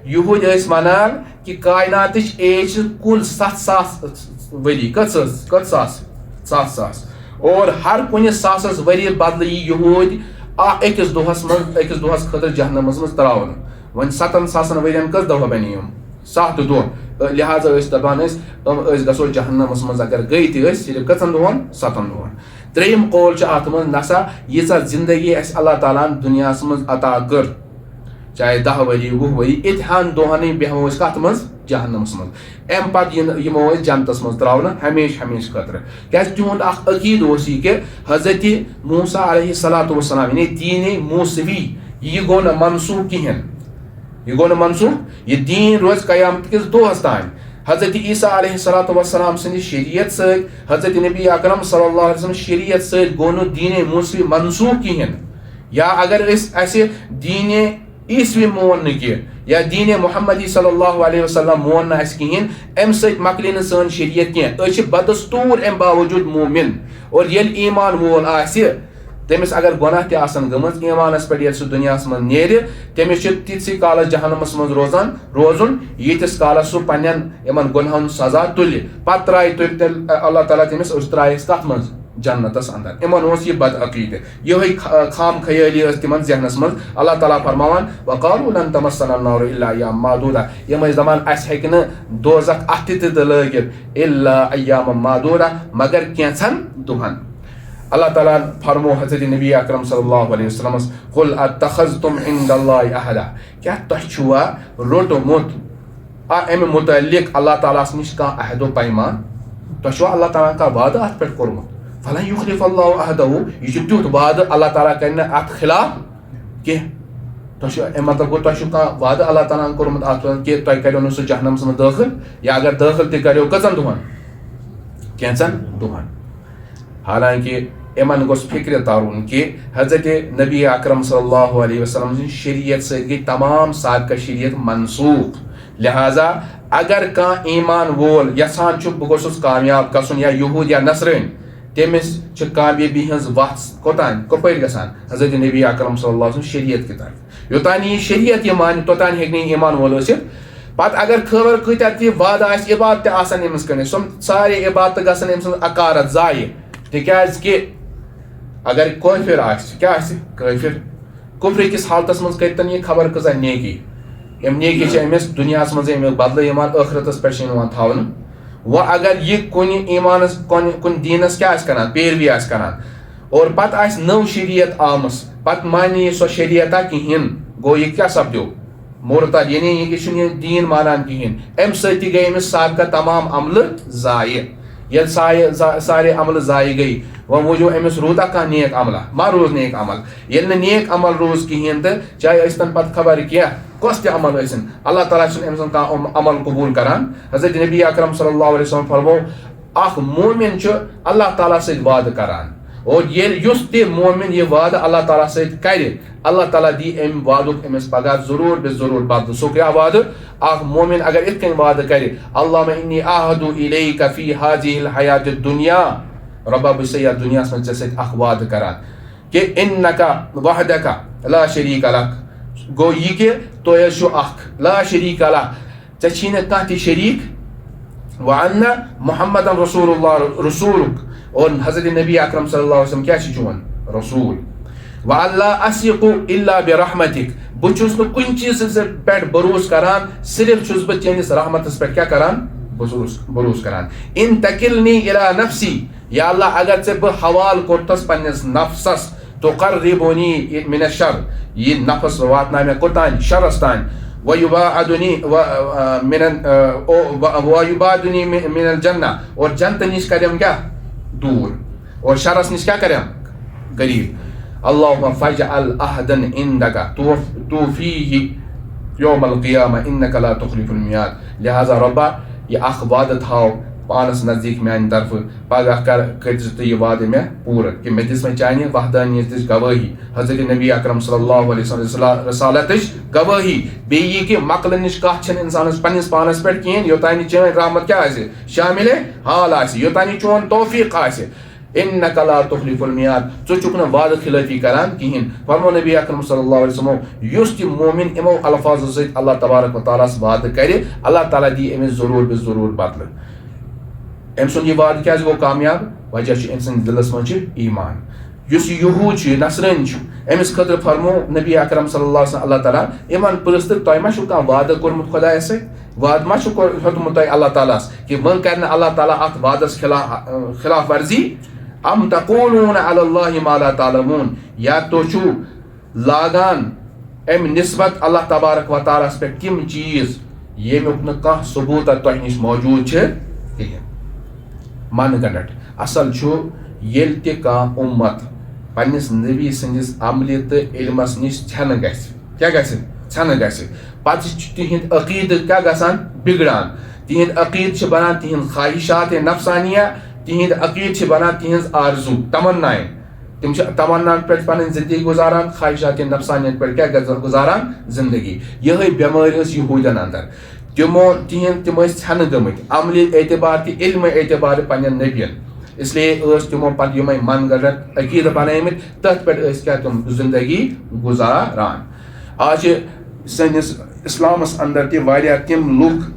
यहूद वनान कि कायनात एज कुल 7,000 वरी कत सास और हर कुन 7,000 वरी बदल यहूद अकिस दोहस खतर जहन्नमस मज त्रावन वन 7,000 वरियन कस दह बनी 7 दोह लिहाजा दपान गो जहन्नमस मज अगर गई सिर्फ कचन दोहन 7 दोहन। त्रेम कौल अत मज नसा यीचा जिंदगी अस अल्लाह ताला दुनिया मज अता कर चाहे 10 वरी 20 वरी इतहान दोहन बेहमो कत मज जहन्नमस मज एम पत यमो जन्नतस मज त्रावन हमेश खतर क्या तिहुंद अकीद कि हजरत मूसा अलैहिस्सलातु वस्सलाम यानी दीन मूसवी यह गो न मनसूख कहें यह दीन रोज क़यामत किस दोहस तान हजरत ईसा अलैहिस्सलातु वस्सलाम सद शरीयत सद हजरत नबी अकरम सल्लल्लाहु अलैहि वसल्लम शरीयत सद गो न दीन मूसवी मनसूख कहें या अगर दीन ईसवी मोन या दीन मुहम्मदी सल्लल्लाहु अलैहि वसल्लम मोन कहें अम सकल सन शरीयत कह बदस्तूर अम बावजूद मोमिन और ये ईमान वोल तमिस अगर गुनाह तन गमज ईमानस पे सह दुनिया मज नेर तमिस तिथि कालस जहन्नमस मज रोजुन यीतिस कालस सह पन्न गुनाहन सजा तुल पत त्राय अल्लाह ताला तमिस त्रायस कत मज जन्नतस अंदर इमन यह बद अकीद यही खाम खयाली तिमन जहनस मज अल्लाह ताला फरमावान वक़ालू लन तमस्सना अन्नारु इल्ला अय्यामम मादूदा यम दपान अस हेक न दोज़ख अत लगित इल्ला अय्यामम मादूदा मगर कैंसन दुहन। अल्लाह ताला फरमो हजरत नबी अकरम सल्लल्लाहु अलैहि वसल्लम कुल अत्तखज़तुम इंदल्लाहि अहदा क्या तुवा रोटोमुत अम मुतल्लिक अल्लाह ताला निश कह अहदो पैमान तो अल्लाह ताला का वाद अत पे कोर्मुत फलन युखलिफ अल्लाहु अहदहु यह तुत वाद अल्लाह ताला कर अत खिलाफ कह तो मतलब गो तो वाद अल्लाह ताला कोर्मुत अत कि तुम करो सह जहन्नमस मज दाखिल या अगर दाखिल तक करो कचन दुहन कैंसन दुहन। हालांकि इमन गोस फिक्र तारुन कि हजरत नबी अकरम सल्लल्लाहु अलैहि वसल्लम की शरीयत से गई तमाम साबिक़ा शरीयत मनसूख। लिहाजा अगर कह ईमान वोल यसान बह गोसुस कामयाब गसन या यहूद या नसरन तमिस कामयाबी हज वत कोतान कपर गसान हजरत नबी अकरम सल्लल्लाहु अलैहि वसल्लम शरीयत की तरफ योतान यह शरीयत यह मान तोतान हेक ईमान वोल पत अगर खबर कत वाद इबादत अमिस कर सारे इबादत गसन अम अकारत जाय तिकाज कि अगर काफिर क्या काफिर कुफ्र किस हालतस मज कतन यह खबर कजा नेकी अम नेकी अमिस दुनिया मज बदल आखरतस पे थावन व अगर यह कुन ईमान कुन दीनस क्या करान पैरवी करान और पत नव शरीयत आमस पत मानी सो शरीयता कहें गो यह क्या सपदो मुर्तद यानी यह दीन मानान कहें अम सती गई अमिस साबिका तमाम अमल जाय ये सारे अमल जाय गई वह मूजू अमिस रूदा कह नेक अमला मा रोज नेक अमल ये नेक अमल रोज कहें तो चाहे तन पत खबर क्या कस अमल अल्लाह ताला कह अमल कबूल करान। हजरत नबी अकरम सल्लल्लाहु अलैहि वसल्लम फरमो अख मोमिन अल्लाह ताला से वाद करान और ये मोमिन यह वाद अल्लाह ताला से कर अल्लाह ताला दी अम वादुक अमिस पगह जरूर बे जरूर बदल सो क्या वाद अख मोमिन अगर इत कन वाद कर अल्लाहुम्मा इन्नी आहदु इलैका फी हाज़िहिल हयातिद दुनिया रब्बा बस या दुनिया में से अख वाद करान कि इन्नका वहदका ला शरीक लक गो यह कि तो अख ला शरीक लक चे कह ति शरीक व अन्ना मुहम्मदन रसूलुक और हजरत नबी अकरम सल्लल्लाहु अलैहि वसल्लम क्या चुन रसूल व अल्लाह अस्यकु इल्ला बिरहमतिक बुचुस न कुन चीज पे भरोस करान सिर्फ छुस बह चेनिस रहमतस पे क्या करान भरोस करान इन तकिलनी इला नफ्सी या अल्लाह अगर से बह हवाल कोतस पन्निस नफ्सस तो कर्रिबुनी मिन शर ये नफ्स वातना में कोतान शरस्तान वयुबादुनी वयुबादुनी मिनल जन्ना और जन्नत निश करम क्या दूर और शरस निश क्या करम करीब। अल्लाहुम्मा फजअल अहदन इंदका तूफीही यौमल क़ियामा इन्नका ला तुखलिफुल मियाद। लिहाजा रब्बा यह अख वाद थाव पानस नजदीक मान तरफ पगह कर यह वाद में पूरा कि मे दिस में चाने वहदानियत गवाही हजरत नबी अकरम सल्लल्लाहु अलैहि वसल्लम रसालत गवाही बे यह कि मकल निश कह इंसानस पन्निस पानस पे कहें योतान चैन रहमत क्या शामिल हाल योतान चोन तौफीक इन्नका ला तुखलिफुल मियाद चु चुक न वाद खिलाफी करान कहें। फरमो नबी अकरम सल्लल्लाहु अलैहि वसल्लम युस ति मोमिन इमो अल्फाज से अल्लाह तबारक व तआला वाद करे अल्लाह ताला दी अमिस जरूर बे जरूर बदल अम सुन यह वाद क्या गो कामयाब वजह अम दिलस मज ईमान युस यहूद नसरन अमिस खतर फरमो नबी अकरम सल्लल्लाहु अलैहि वसल्लम अल्लाह ताला इमन पुरस्त तुम मा कह वाद कोर्मुत खुदा से वाद मा हेतुमुत अल्लाह ताला कि वन कर अल्लाह ताला अत वादस खिलाफ वर्जी अम तक़ूलून अलल्लाहि मा ला तालमून या तो छु लागान अम निस्बत अल्लाह तबारक व तआला पे तिम चीज येमुक न कह सबूत तुह निश मौजूद कहें मन गंडट असल छु येल ते का उम्मत पन्निस नबी संदिस अमली तो इल्मस निश छन गस क्या गस छन गस पत तिहिंद अकीद क्या गसान बिगड़ान तिहिंद अकीद बनान तिहिंद ख्वाहिशात नफसानिया तिहिंद अकीद बनान तिहिंज आरजू तमन्नाएं तिम तमन्ना पे पन जिंदगी गुजारान ख्वाहिशात नफसानियत पे क्या गुजारान जिंदगी यही बेमारी यहूदन अंदर तिमो तिम छन गमत अमली एतबार तो इल्म एतबार पन नबियन इसलिए तिमो पे यम मन गलत अकीद बनामित तथ पे क्या तुम जिंदगी गुजारान। आज सनिस इस्लामस अंदर तिम लुक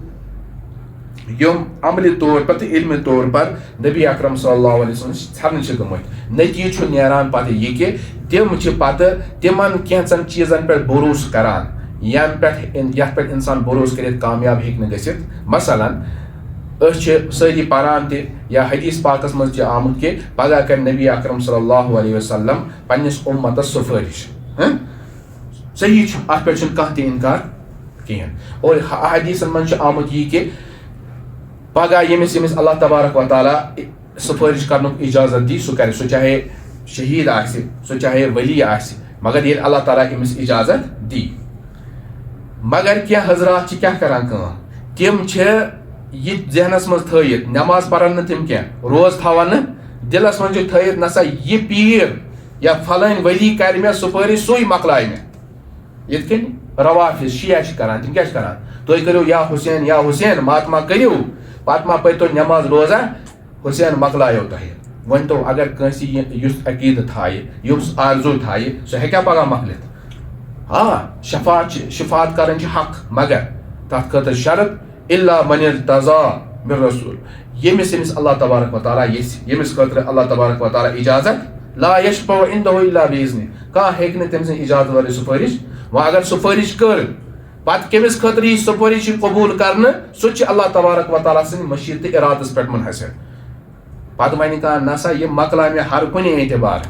यम अमली तौर पर तो इल्मी तौर पर नबी अकरम सल्लल्लाहु अलैहि वसल्लम छन गमत नतीज नीरान पे यह कि तिम पे तिमन कैंचन चीजन पे भरोस करान यम पे इंसान भरोस कर कामयाब हेक गसित मसलन सारी पारान या हदीस पाकस मज आमुत कि पगह कर नबी अकरम सल्लल्लाहु अलैहि वसल्लम पन्निस उम्मतस सिफारिश सही अत पे कह इनकार कहें और हदीसन मज आमुत यह कि पगह यमिस अल्लाह तबारक व तआला सिफारिश करनुक इजाजत दी सह कर, सह चाहे शहीद आसि, सह चाहे वली आसि, मगर ये अल्लाह ताला यमिस इजाजत दी। मगर क्या हजरात क्या करान काम, तिम ये जहनस मज थयित, नमाज पढ़न तिम क्या रोज थवान दिलस मज थयित, नसा ये पीर या फलान वली कर मे सिफारिश सुई मकलाय मे। यिथ कन रवाफिज शिया करान, तिम क्या करान, तुम करो या हुसैन महात्मा करो पत्मा पो नमाज रोजा हुसैन मकलायो तुह। वन तो अगर कंसी युस अकीद थाय युस आरजू थाय सह हेक्या पगह मकलित। हाँ शफात करन हक, मगर तथ खतर शर्त इल्ला मन इर्तज़ा मिन रसूल, यमिस अल्लाह तबारक व तआला यमिस खतर अल्लाह तबारक व तआला इजाजत, ला यशफउ इंदहु इल्ला बिइज़्नि, कह हेक न तम इजाजत वर सिफारिश। वह अगर सिफारिश कर पत कमिस खतर यह सिफारिश कबूल करने सह अल्लाह तबारक व तआला सिंद मशीयत इरादस पे मुनहसर। पत वन कह नसा यह मकला मे हर कुन एतबार,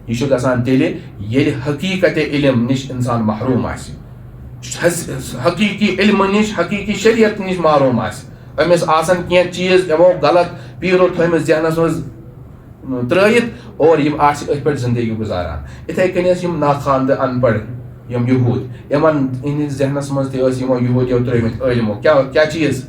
यह गसान तेल ये हकीकत इल्म निश इंसान महरूम आसि, हकीकी इल्म निश हकीकी शरीयत निश महरूम आसि, अमिस आसन कह चीज यमो गलत पीरो थमिस जहनस मज त्रयित और यम आसि अथ पे जिंदगी गुजारान। इथे कन नाखानद अनपढ़ यम यहूद यमन इहंदिस जहनस मज तमो यहूदियों त्रिमित इल्मो क्या चीज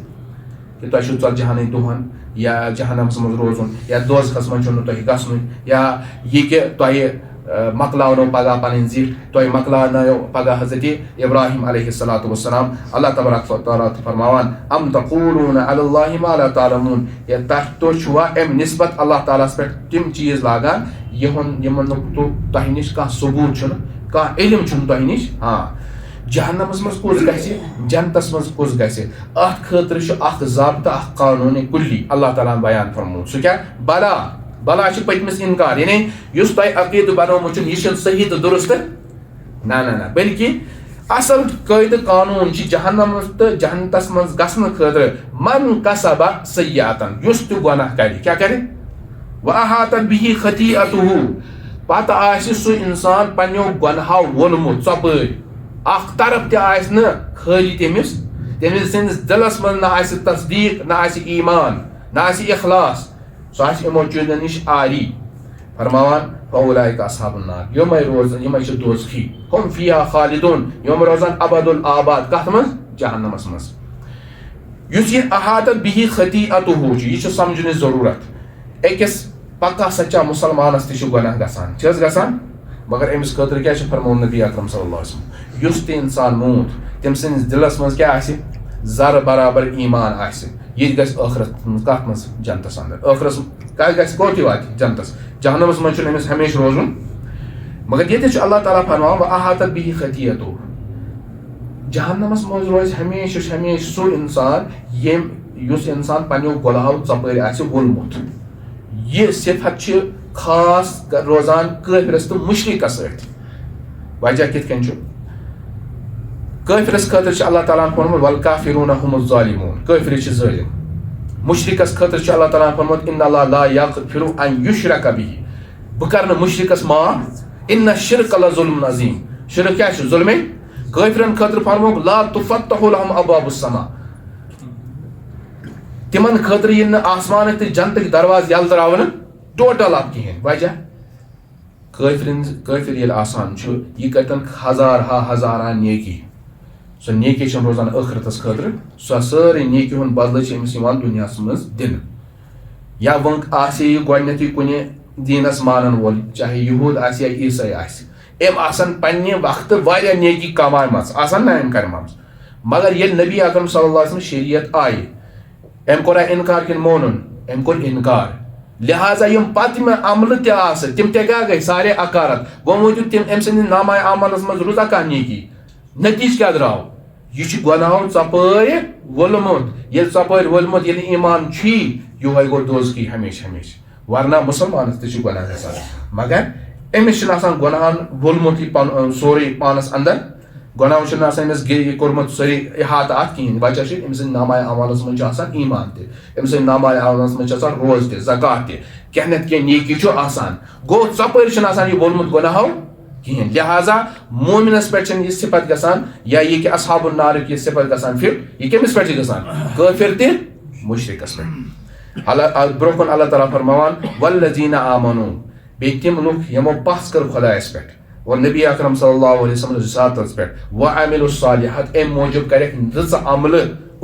कि तुम ज़तजहान दुहन या जहनमस मज रोजुन या दोजखस मज तुम गसन, या यह कि तुम मकलावनो पगह पन जीह, तुम मकलानो पगह हज़रत इब्राहिम अलैहिस्सलातु वस्सलाम। अल्लाह तबारक व तआला फरमावान अम तक़ूलून अलल्लाहि मा ला तालमून, या तो छुआ अम निस्बत अल्लाह ताला पे तिम चीज लागान यमन तुह निश कह सबूत छुन कह इल्म छुन तुह निश। हाँ जहन्नमस मज कुस गसि जन्नतस मज कुस गसि अथ खतर ज़ाब्ता कानून कुल्ली अल्लाह ताला बयान फरमो, सह क्या बला बला पतमिस इनकार, यानी युस तुह अकीद बनोमुत यह सही तो दुरुस्त ना ना ना, बल्कि असल कायद कानून जहन्नमस तो जन्नतस मज गसन खतर मन कसब सय्यातन, युस तु गुनाह करे क्या करे व अहातत बिही खतीअतुहु, पत आसि सु इंसान पन्यो गुनाहो वोनमुत चपड़ अख तरफ त खाली तमिस सिंदस दिलस मज ना तस्दीक ना ईमान ना इखलास, सह यमो चीजों निश आरी। फरमावान फउलाइका अस्हाबुन नार, यम दोज़खी हम फीहा खालिदून, यम रोजान अबदुल आबाद कथ मज जहन्नमस मज। युस यह अहातत बिही खतीअतुहु यह समझने जरूरत, अकिस पक्का सच्चा मुसलमानस तह गुनाह गसान गसान, मगर अमिस खतर क्या फरमोन नबी अकरम सल्लल्लाहु अलैहि वसल्लम युस ते इंसान मूत तम सिंदस दिलस मज क्या जर बराबर ईमान आसि, यह गस आखिरत कत मज जन्नतस अंदर, आखिरत गस कोत वात जन्नतस, जहन्नमस मज अमिस हमेशा रोजुन। मगर ये अल्लाह ताला फरमान व अहातत बिही खतीअतुहु, जहन्नमस मज रोज हमेशा हमेशा सो इंसान युस इंसान पन्यो गुनाहो चपड़ आसि वोलमुत। यह सिफत खास रोजान काफिरस तो मुशरिकस सत। वजह कित कन काफिरस खतर अल्लाह ताला फरमात वल काफिरूना हुमुज़ ज़ालिमून, काफिर ज़ालिम। मुशरिकस खतर अल्लाह ताला फरमात इन्नल्लाह ला यग़फिरु अन युशरक बिही, बह कर मुशरिकस माफ, इन्न शिर्क लज़ुल्मुन अज़ीम, शिर्क क्या जुल्म। काफिरन खतर फरमात ला तुफ़त्तहु लहुम अब्वाबुस समा, तिमन खतर यिन आसमान तो जन्नत दरवाज यल तरावन टोटल अब कहें। वजह काफिर ये आसान यह कतन हजारा नेकी, सो नेकी रोजान आखिरतस खतर, सो सारी नेकी हुन बदल अमिस दुनिया मज दिन, या वंक आसे गोडनेथी कुन दीनस मानन वोल चाहे यहूद आसि या ईसाई आसि, एम आसन पन्ने वक्त वारिया नेकी कमायमस आसन ना एम करमस, मगर ये नबी अकरम सल्लल्लाहु अलैहि वसल्लम शरीयत आई एम कोरा इनकार किन मोनुन, एम कोर इनकार, लिहाजा यम पतम अमल तम क्या गई सारे अकारत गो मूजूब तम अम सद नामा अमलस मज रुजा कह नेकी, नतीज क्या द्राव यह गुनाहों चपड़ वोलमुत, ये चपड़ वोलमुत ये ईमान यह गो दोज़खी हमेशा हमेशा, वरना मुसलमान तह गुनाह गसान, मगर अमिस गुनाहन वोलमुत सोरे पानस अंदर, गुनाह अमिस कोर्मुत सोरे इहात अत कहें। वजह अमिस नामा अमलस मज ईमान तमिस नामा अमलस मज रोज त ज़कात त क्या नत क्या नेकी आसान, गो चपड़ यह वोलमुत गुनाहों कहें। लिहाजा मोमिनस पे यह सिफत गसान, या यह कि अस्हाबुन नार यह सिफत गसान फिर यह कमिस पे गसान, काफिर त मुशरिकस पे ब्रोह कुन अल्लाह ताला फरमावान वल्लज़ीना आमनू बे तिम लुक यमो पस कर खुदायस पे और नबी अकरम सल्लल्लाहु अलैहि वसल्लम ज़ातस पे व अमिलुस सालिहात ए मौजूब करे रज़ अमल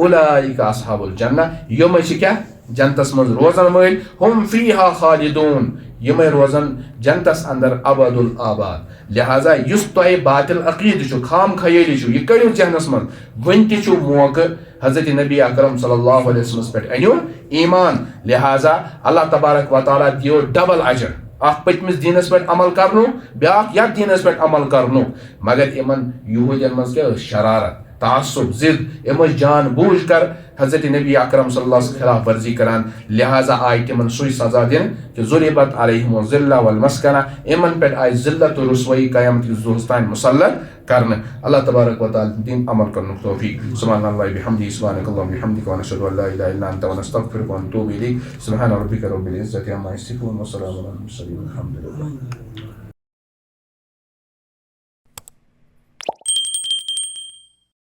उलाइका अस्हाबुल जन्नह यम क्या जन्नतस मज रोजन मल हम फीहा खालिदून यम रोजन जन्नतस अंदर अबदुल आबाद लिहाजा युस तोय बातिल अकीद छु खाम खयाली छु ये करियो जहनस मज वन ति छु मौका हजरत नबी अकरम सल्लल्लाहु अलैहि वसल्लम पे अनियो ईमान लिहाजा अल्लाह तबारक व तआला दियो डबल अजर अख पतमिस दीनस पे अमल करनो ब्याक या दीनस पे अमल करनो मगर इमन यहूदियन मज के शरारत तासुब जिद इम जान बूझ कर हजरत नबी अकरम सल्लल्लाहु अलैहि वसल्लम खिलाफ वर्जी करान लिहाजा आय तिमन सुई सजा दिन कि ज़ुरिबत अलैहिम ज़िल्ला वल मस्कना इमन पे आय ज़िल्लत और रुसवाई क़यामत के ज़ुहस्तान मुसल्लत करन अल्लाह तबारक व तआला दिन अमल करने की तौफीक सुब्हानल्लाहि बिहम्दिही सुब्हानकल्लाहुम्मा बिहम्दिका व नशहदु अल्ला इलाहा इल्ला अंता व नस्तगफिरुका व नतूबु इलैक सुब्हान रब्बिका रब्बिल इज्जति अम्मा यसिफून व सलामुन अलल मुरसलीन वल्हम्दुलिल्लाह।